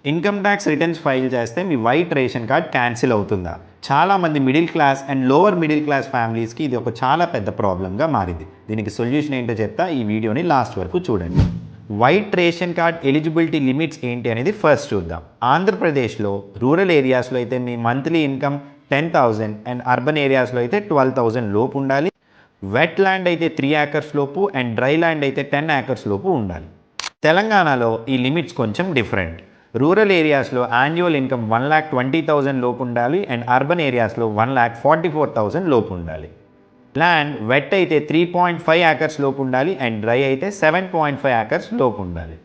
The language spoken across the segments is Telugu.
ఇన్కమ్ ట్యాక్స్ రిటర్న్స్ ఫైల్ చేస్తే మీ వైట్ రేషన్ కార్డ్ క్యాన్సిల్ అవుతుందా? చాలామంది middle class and lower middle class ఫ్యామిలీస్కి ఇది ఒక చాలా పెద్ద ప్రాబ్లంగా మారింది. దీనికి సొల్యూషన్ ఏంటో చెప్తా, ఈ వీడియోని లాస్ట్ వరకు చూడండి. White ration card eligibility limits ఏంటి అనేది ఫస్ట్ చూద్దాం. ఆంధ్రప్రదేశ్లో రూరల్ ఏరియాస్లో అయితే మీ మంత్లీ ఇన్కమ్ 10,000 అండ్ అర్బన్ ఏరియాస్లో అయితే 12,000 లోపు ఉండాలి. వెట్ ల్యాండ్ అయితే 3 acres లోపు అండ్ డ్రై ల్యాండ్ అయితే 10 acres లోపు ఉండాలి. తెలంగాణలో ఈ లిమిట్స్ కొంచెం డిఫరెంట్. రూరల్ ఏరియాస్లో యాన్యువల్ ఇన్కమ్ 1,20,000 లోపు ఉండాలి అండ్ అర్బన్ ఏరియాస్లో 1,44,000 లోపు ఉండాలి. ల్యాండ్ వెట్ అయితే 3.5 acres లోపు ఉండాలి అండ్ డ్రై అయితే 7.5 acres లోపు ఉండాలి.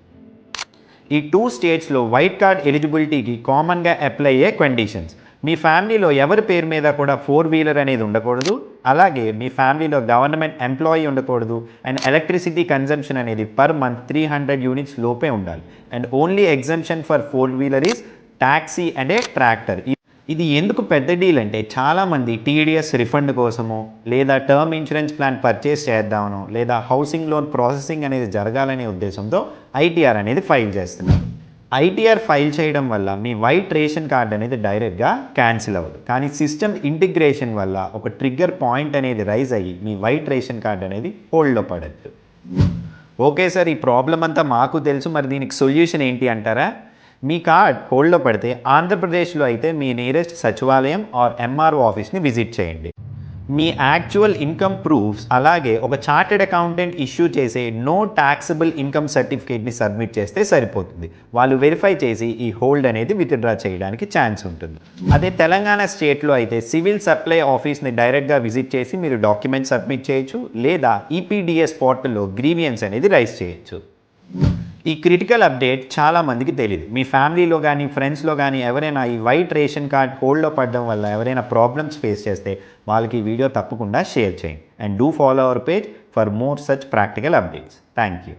ఈ 2 స్టేట్స్లో వైట్ కార్డ్ ఎలిజిబిలిటీకి కామన్గా అప్లై అయ్యే కండిషన్స్: మీ ఫ్యామిలీలో ఎవరి పేరు మీద కూడా 4-wheeler అనేది ఉండకూడదు, అలాగే మీ ఫ్యామిలీలో గవర్నమెంట్ ఎంప్లాయీ ఉండకూడదు, అండ్ ఎలక్ట్రిసిటీ కన్జంప్షన్ అనేది పర్ మంత్ 300 యూనిట్స్ లోపే ఉండాలి. And only exemption for 4-wheeler is taxi and a tractor. ఇది ఎందుకు పెద్ద డీల్ అంటే, చాలామంది టీడీఎస్ రిఫండ్ కోసమో, లేదా టర్మ్ ఇన్సూరెన్స్ ప్లాన్ పర్చేస్ చేద్దామనో, లేదా హౌసింగ్ లోన్ ప్రాసెసింగ్ అనేది జరగాలనే ఉద్దేశంతో ఐటీఆర్ అనేది ఫైల్ చేస్తున్నారు. ఐటీఆర్ ఫైల్ చేయడం వల్ల మీ వైట్ రేషన్ కార్డ్ అనేది డైరెక్ట్గా క్యాన్సిల్ అవ్వదు, కానీ సిస్టమ్ ఇంటిగ్రేషన్ వల్ల ఒక ట్రిగ్గర్ పాయింట్ అనేది రైజ్ అయ్యి మీ వైట్ రేషన్ కార్డ్ అనేది హోల్డ్లో పడద్దు. ఓకే సార్, ఈ ప్రాబ్లం అంతా మాకు తెలుసు, మరి దీనికి సొల్యూషన్ ఏంటి అంటారా? మీ కార్డ్ హోల్డ్లో పడితే ఆంధ్రప్రదేశ్లో అయితే మీ నియరెస్ట్ సచివాలయం ఆర్ ఎంఆర్ఓ ఆఫీస్ని విజిట్ చేయండి. మీ యాక్చువల్ ఇన్కమ్ ప్రూఫ్స్ అలాగే ఒక చార్టెడ్ అకౌంటెంట్ ఇష్యూ చేసే నో ట్యాక్సబుల్ ఇన్కమ్ సర్టిఫికేట్ని సబ్మిట్ చేస్తే సరిపోతుంది. వాళ్ళు వెరిఫై చేసి ఈ హోల్డ్ అనేది విత్డ్రా చేయడానికి ఛాన్స్ ఉంటుంది. అదే తెలంగాణ స్టేట్లో అయితే సివిల్ సప్లై ఆఫీస్ని డైరెక్ట్గా విజిట్ చేసి మీరు డాక్యుమెంట్స్ సబ్మిట్ చేయొచ్చు, లేదా ఈపీడిఎస్ పోర్టల్లో గ్రీవియన్స్ అనేది రైజ్ చేయొచ్చు. ఈ క్రిటికల్ అప్డేట్ చాలామందికి తెలియదు. మీ ఫ్యామిలీలో కానీ ఫ్రెండ్స్లో కానీ ఎవరైనా ఈ వైట్ రేషన్ కార్డ్ హోల్డ్లో పడడం వల్ల ఎవరైనా ప్రాబ్లమ్స్ ఫేస్ చేస్తే వాళ్ళకి ఈ వీడియో తప్పకుండా షేర్ చేయండి. And do follow our page for more such practical updates. Thank you.